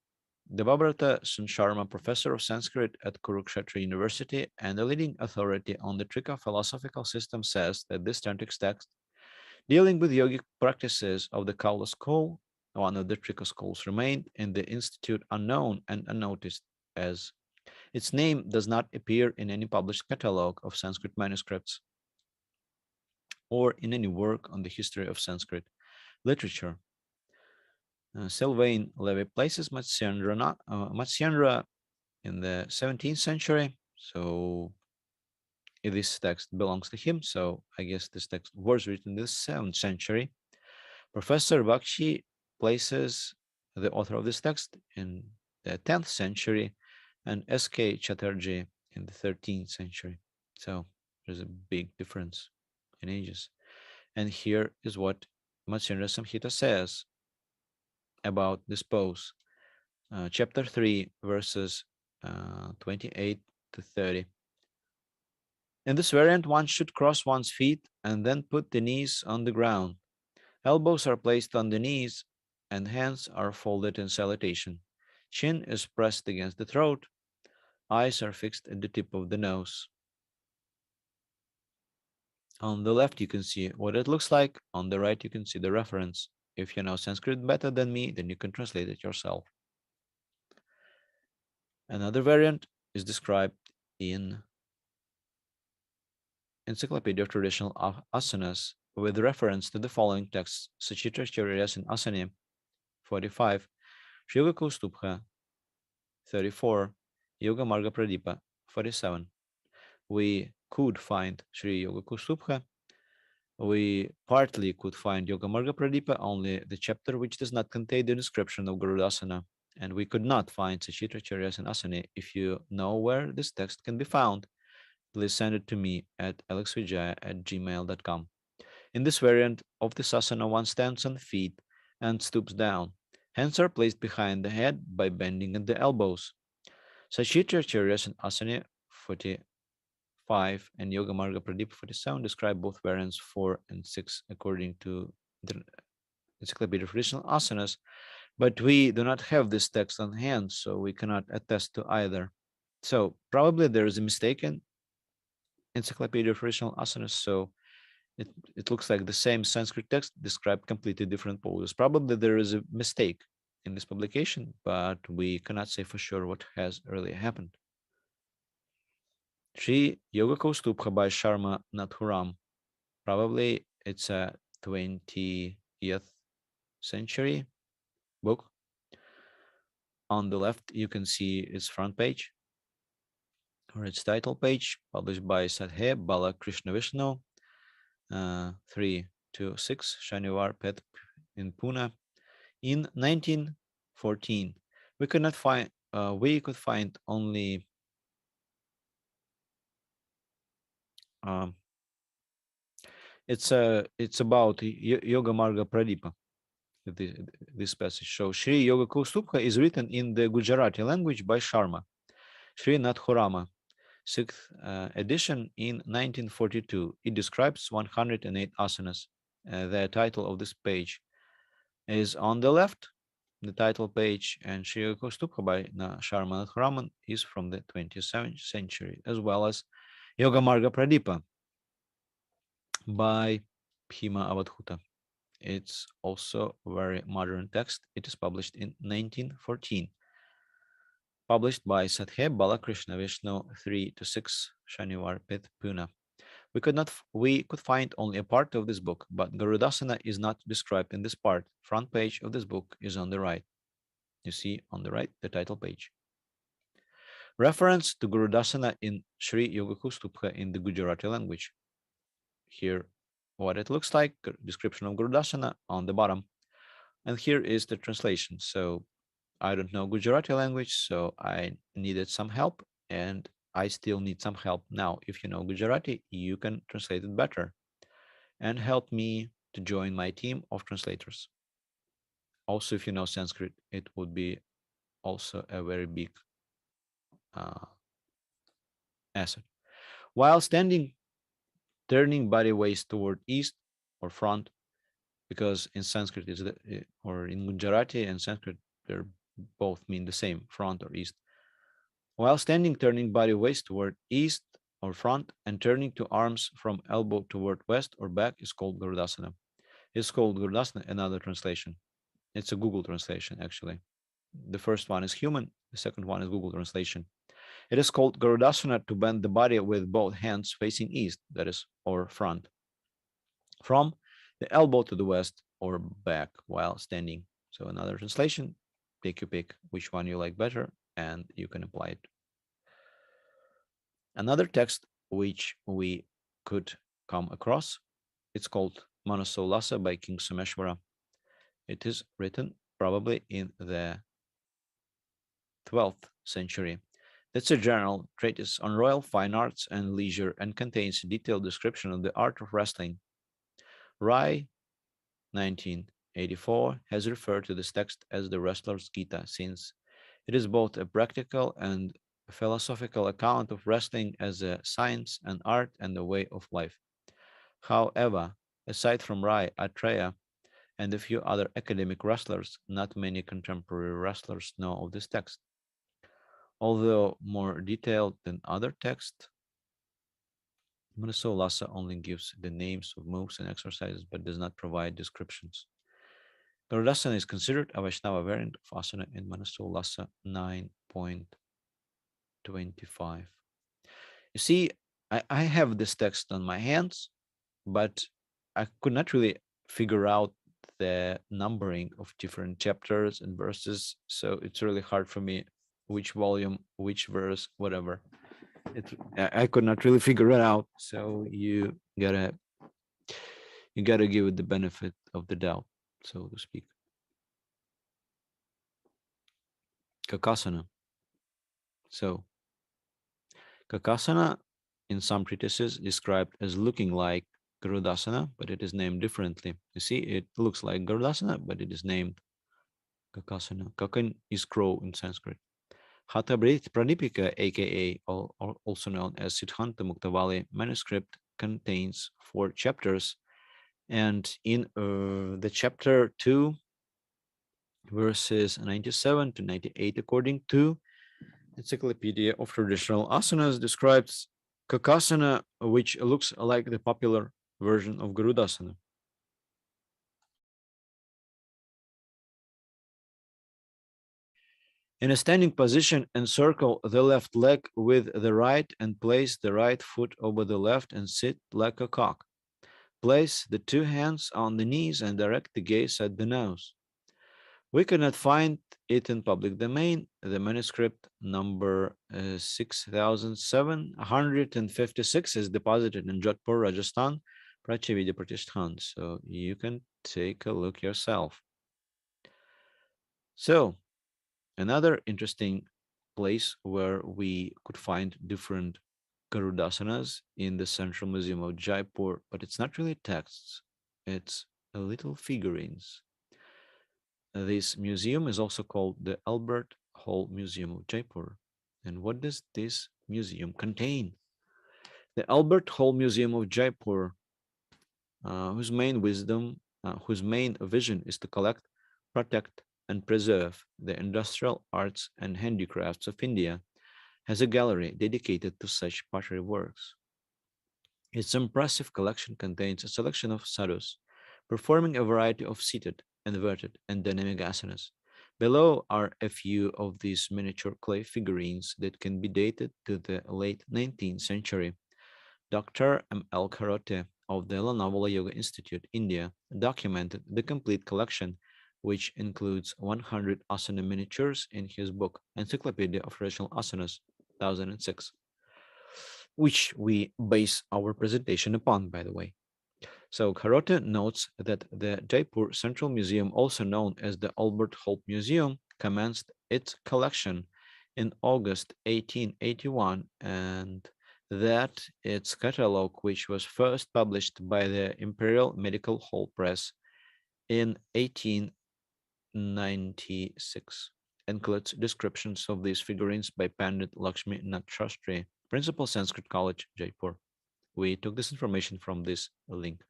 Debabrata Sun Sharma, professor of Sanskrit at Kurukshetra University and a leading authority on the Trika philosophical system, says that this tantric text, dealing with yogic practices of the Kaula school, one of the Trika schools, remained in the institute unknown and unnoticed, as its name does not appear in any published catalogue of Sanskrit manuscripts or in any work on the history of Sanskrit literature. Sylvain Levy places Matsyendra in the 17th century, so this text belongs to him, so I guess this text was written in the 7th century. Professor Bakshi places the author of this text in the 10th century and S.K. Chatterjee in the 13th century. So there's a big difference in ages. And here is what Matsyendra Samhita says about this pose. Chapter 3, verses 28 to 30. In this variant, one should cross one's feet and then put the knees on the ground. Elbows are placed on the knees and hands are folded in salutation. Chin is pressed against the throat. Eyes are fixed at the tip of the nose. On the left, you can see what it looks like. On the right, you can see the reference. If you know Sanskrit better than me, then you can translate it yourself. Another variant is described in Encyclopedia of Traditional Asanas with reference to the following texts: Sachitra Charyasan Asane 45, Yoga Kaustubha 34, Yoga Marga Pradipa 47. We could find Sri Yoga Kaustubha. We partly could find Yoga Marga Pradipa, only the chapter which does not contain the description of garudasana. And we could not find Sachitra Charyasan Asane. If you know where this text can be found, please send it to me at alexvijaya@gmail.com. In this variant of the sasana, one stands on feet and stoops down. Hands are placed behind the head by bending at the elbows. Sachitra Charyasan Asana 45 and Yoga Marga Pradeep 47 describe both variants 4 and 6 according to the Encyclopedia of Traditional Asanas, but we do not have this text on hand, so we cannot attest to either. So probably there is a mistake in Encyclopedia of Traditional Asanas, so it looks like the same Sanskrit text described completely different poses. Probably there is a mistake in this publication, but we cannot say for sure what has really happened. Sri Yoga Kaustubha by Sharma Nathuram. Probably it's a 20th century book. On the left, you can see its front page or its title page, published by Sadhe Bala Krishna Vishnu, 326 Shanivar Pet in Pune in 1914. We could not find. We could find only um, it's about Yoga Marga Pradipa. This passage. So Sri Yoga Kaustubha is written in the Gujarati language by Sharma, Sri Natthurama, 6th edition in 1942. It describes 108 asanas. The title of this page is on the left, the title page, and Sri Yoga Kaustubha by Sharma Natthuraman is from the 20th century, as well as Yoga Marga Pradipa by Bhima Avadhuta. It's also a very modern text. It is published in 1914. Published by Sadhe Balakrishna Vishnu 3 to 6 Shanivar Pit Pune. We could find only a part of this book, but Garudasana is not described in this part. Front page of this book is on the right. You see on the right the title page. Reference to Garudasana in Sri Yoga Kaustubha in the Gujarati language. Here what it looks like, description of Garudasana on the bottom. And here is the translation. So I don't know Gujarati language, so I needed some help, and I still need some help now. If you know Gujarati, you can translate it better and help me to join my team of translators. Also, if you know Sanskrit, it would be also a very big uh, asset. While standing, turning body waist toward east or front, because in Sanskrit is or in Gujarati and Sanskrit they're both mean the same, front or east. While standing, turning body waist toward east or front and turning to arms from elbow toward west or back is called garudasana. It's called garudasana, another translation. It's a Google translation, actually. The first one is human, the second one is Google translation. It is called garudasana to bend the body with both hands facing east, that is, or front, from the elbow to the west or back while standing. So another translation, take your pick which one you like better, and you can apply it. Another text which we could come across, it's called Manasolasa by King Someshwara. It is written probably in the 12th century. It's a journal treatise on royal fine arts and leisure and contains a detailed description of the art of wrestling. Rai, 1984, has referred to this text as the Wrestler's Gita, since it is both a practical and philosophical account of wrestling as a science, an art, and a way of life. However, aside from Rai, Atreya, and a few other academic wrestlers, not many contemporary wrestlers know of this text. Although more detailed than other texts, Manaso Lhasa only gives the names of moves and exercises but does not provide descriptions. Garudasana is considered a Vaishnava variant of asana in Manaso Lhasa 9.25. You see, I have this text on my hands, but I could not really figure out the numbering of different chapters and verses. So it's really hard for me which volume, which verse, whatever. I could not really figure it out. So you gotta give it the benefit of the doubt, so to speak. Kakasana. So Kakasana in some treatises described as looking like Garudasana, but it is named differently. You see, it looks like Garudasana, but it is named Kakasana. Kakan is crow in Sanskrit. Hatha Pranipika, aka also known as Siddhanta Muktavali manuscript, contains 4 chapters, and in the chapter 2, verses 97 to 98, according to Encyclopedia of Traditional Asanas, describes Kakasana, which looks like the popular version of Garudasana. In a standing position, encircle the left leg with the right and place the right foot over the left and sit like a cock. Place the 2 hands on the knees and direct the gaze at the nose. We cannot find it in public domain. The manuscript number 6756 is deposited in Jodhpur, Rajasthan, Prachavidya Pratishthan. So you can take a look yourself. So another interesting place where we could find different Garudasanas in the Central Museum of Jaipur, but it's not really texts, it's little figurines. This museum is also called the Albert Hall Museum of Jaipur. And what does this museum contain? The Albert Hall Museum of Jaipur, whose main vision is to collect, protect, and preserve the industrial arts and handicrafts of India, has a gallery dedicated to such pottery works. Its impressive collection contains a selection of sadhus, performing a variety of seated, inverted, and dynamic asanas. Below are a few of these miniature clay figurines that can be dated to the late 19th century. Dr. M. L. Karote of the Lonavala Yoga Institute, India, documented the complete collection, which includes 100 asana miniatures in his book Encyclopedia of Traditional Asanas, 2006, which we base our presentation upon, by the way. So Karote notes that the Jaipur Central Museum, also known as the Albert Hall Museum, commenced its collection in August 1881, and that its catalogue, which was first published by the Imperial Medical Hall Press in 1896, includes descriptions of these figurines by Pandit Lakshmi Nath Shastri, Principal Sanskrit College, Jaipur. We took this information from this link.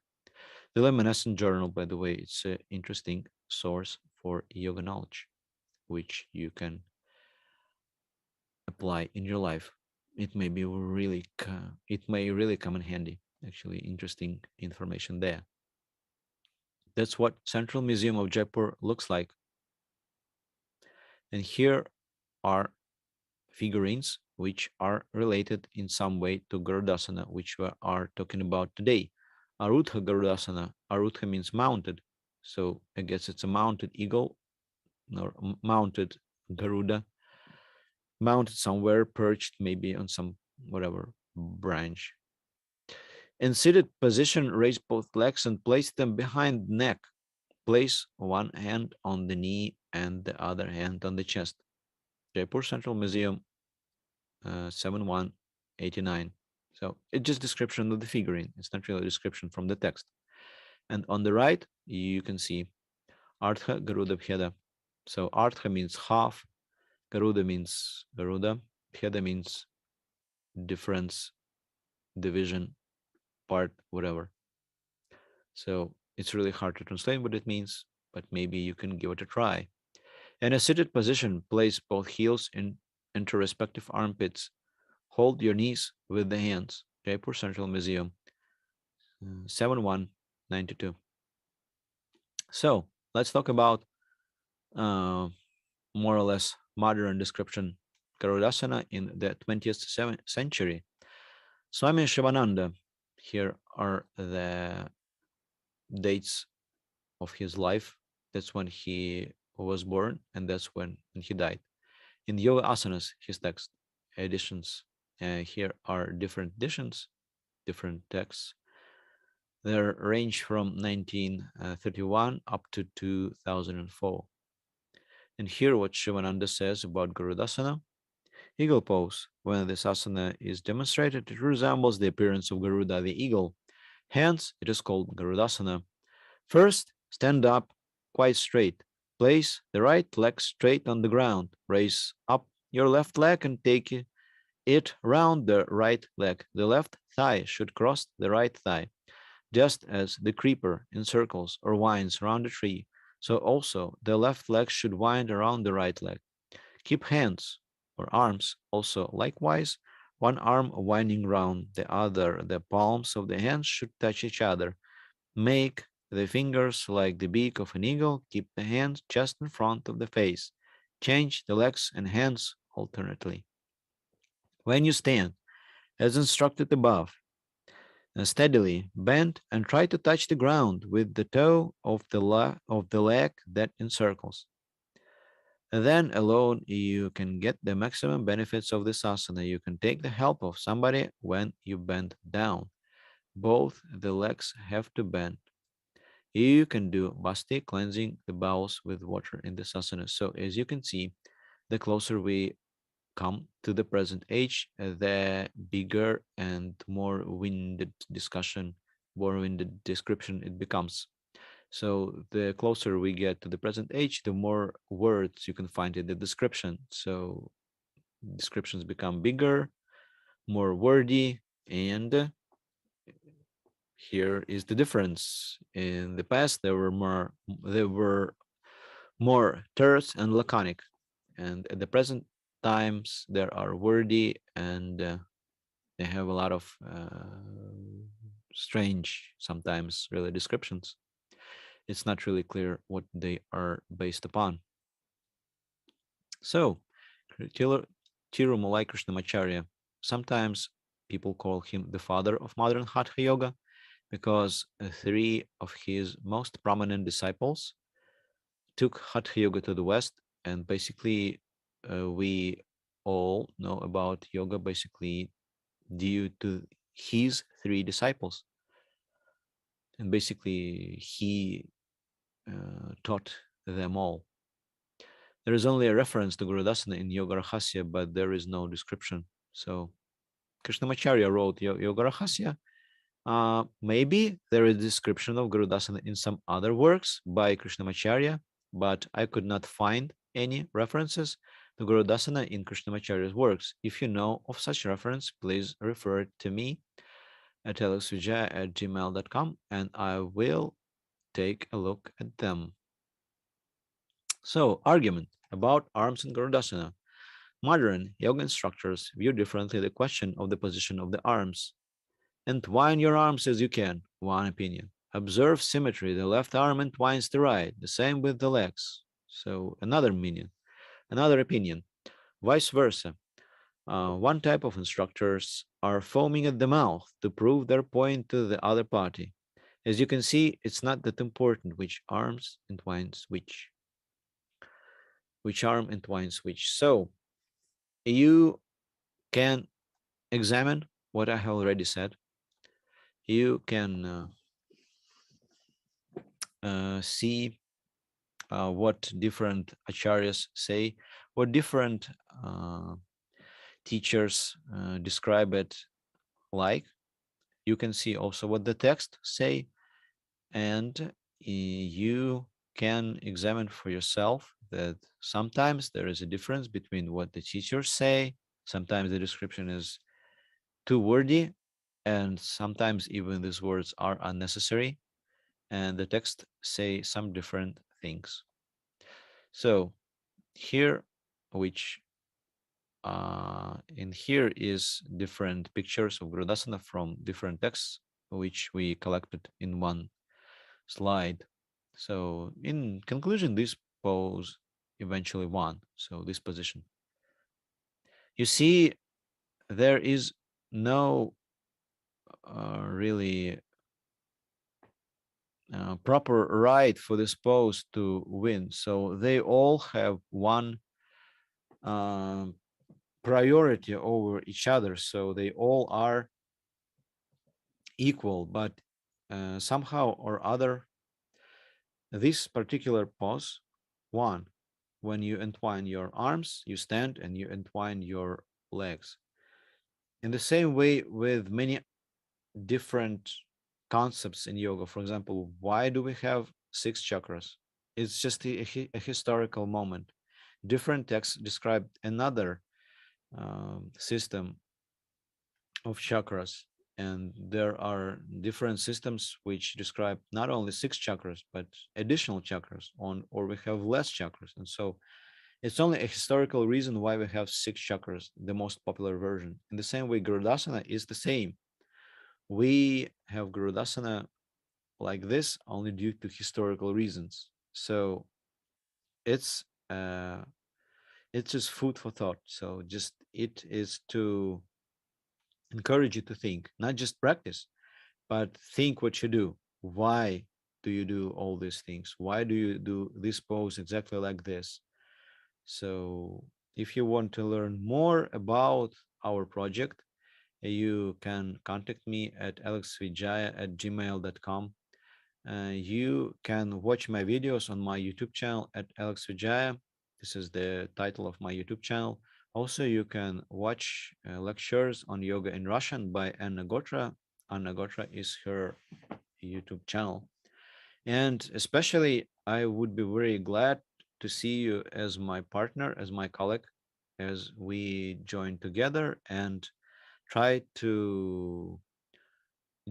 The Luminescent Journal, by the way, it's an interesting source for yoga knowledge. which you can apply in your life. It may really come in handy. Actually, interesting information there. That's what Central Museum of Jaipur looks like. And here are figurines which are related in some way to garudasana, which we are talking about today. Arudha garudasana. Arudha means mounted, so I guess it's a mounted eagle or mounted garuda, mounted somewhere, perched maybe on some whatever branch. In seated position, raise both legs and place them behind the neck. Place one hand on the knee and the other hand on the chest. Jaipur Central Museum, 7189. So it's just description of the figurine. It's not really a description from the text. And on the right, you can see Artha Garuda Bheda. So Artha means half, Garuda means Garuda, Bheda means difference, division, part, whatever. So it's really hard to translate what it means, but maybe you can give it a try. In a seated position, place both heels into respective armpits. Hold your knees with the hands. Jaipur Central Museum, 7192. So let's talk about uh, more or less modern description Garudasana in the 20th century. Swami Shivananda, here are the dates of his life. That's when he was born, and that's when he died. In the Yoga Asanas, his text editions, here are different editions, different texts. They range from 1931 up to 2004. And here what Shivananda says about Garudasana. Eagle pose. When this asana is demonstrated, it resembles the appearance of Garuda the eagle. Hence, it is called Garudasana. First, stand up quite straight. Place the right leg straight on the ground. Raise up your left leg and take it round the right leg. The left thigh should cross the right thigh, just as the creeper encircles or winds around a tree. So also the left leg should wind around the right leg. Keep hands or arms also likewise, one arm winding round the other. The palms of the hands should touch each other. Make the fingers like the beak of an eagle. Keep the hands just in front of the face. Change the legs and hands alternately. When you stand, as instructed above, steadily bend and try to touch the ground with the toe of the leg that encircles. Then alone you can get the maximum benefits of this asana. You can take the help of somebody when you bend down. Both the legs have to bend. You can do basti, cleansing the bowels with water in this asana. So as you can see, the closer we come to the present age, the bigger and more winded discussion, more winded description it becomes. So the closer we get to the present age, the more words you can find in the description. So descriptions become bigger, more wordy, and here is the difference. In the past, there were more terse and laconic, and at the present times there are wordy and they have a lot of strange, sometimes really descriptions. It's not really clear what they are based upon. So, Tirumalai Krishnamacharya, sometimes people call him the father of modern Hatha Yoga because three of his most prominent disciples took Hatha Yoga to the West, and basically, we all know about yoga basically due to his three disciples. And basically, he taught them all. There is only a reference to Gurudasana in Yoga Rahasya, but there is no description. So Krishnamacharya wrote Yoga Rahasya. Maybe there is a description of Gurudasana in some other works by Krishnamacharya, but I could not find any references to Gurudasana in Krishnamacharya's works. If you know of such reference, please refer it to me at alexvijaya@gmail.com and I will take a look at them. So, argument. About arms and garudasana. Modern yoga instructors view differently the question of the position of the arms. Entwine your arms as you can, one opinion. Observe symmetry. The left arm entwines the right. The same with the legs. So another opinion. Vice versa. One type of instructors are foaming at the mouth to prove their point to the other party. As you can see, it's not that important which arms entwines which arm entwines which. So you can examine what I have already said. You can see what different acharyas say, what different uh, teachers describe it like. You can see also what the text say, and you can examine for yourself that sometimes there is a difference between what the teachers say. Sometimes the description is too wordy, and sometimes even these words are unnecessary, and the text say some different things. So here, which in here is different pictures of garudasana from different texts, which we collected in one slide. So in conclusion, this pose eventually won. So this position, you see, there is no really proper right for this pose to win. So they all have one um, priority over each other. So they all are equal, but somehow or other, this particular pose, one, when you entwine your arms, you stand and you entwine your legs. In the same way with many different concepts in yoga, for example, why do we have six chakras? It's just a historical moment. Different texts describe another system of chakras, and there are different systems which describe not only six chakras but additional chakras on, or we have less chakras. And so it's only a historical reason why we have six chakras, the most popular version. In the same way, garudasana is the same. We have garudasana like this only due to historical reasons. So it's uh it's just food for thought. So just it is to encourage you to think, not just practice, but think what you do. Why do you do all these things? Why do you do this pose exactly like this? So if you want to learn more about our project, you can contact me at alexvijaya@gmail.com. You can watch my videos on my YouTube channel at Alex Vijaya. This is the title of my YouTube channel. Also, you can watch lectures on yoga in Russian by Anna Gotra. Anna Gotra is her YouTube channel. And especially, I would be very glad to see you as my partner, as my colleague, as we join together and try to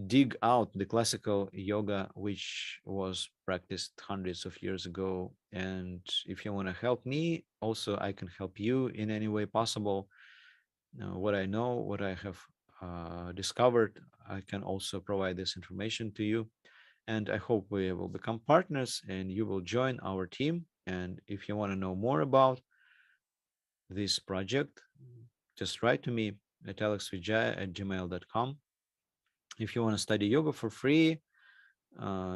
dig out the classical yoga which was practiced hundreds of years ago. And if you want to help me, also I can help you in any way possible. What I know, what I have discovered, I can also provide this information to you. And I hope we will become partners and you will join our team. And if you want to know more about this project, just write to me at alexvijaya@gmail.com. If you want to study yoga for free,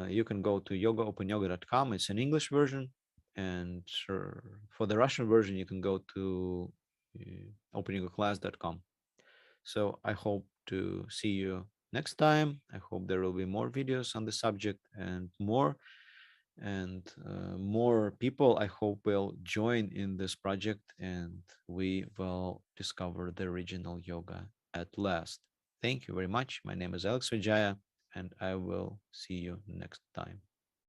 you can go to yogaopenyoga.com. It's an English version. And for the Russian version, you can go to opennyoga.class.com. So I hope to see you next time. I hope there will be more videos on the subject and more people, I hope, will join in this project and we will discover the original yoga at last. Thank you very much. My name is Alex Vijaya, and I will see you next time.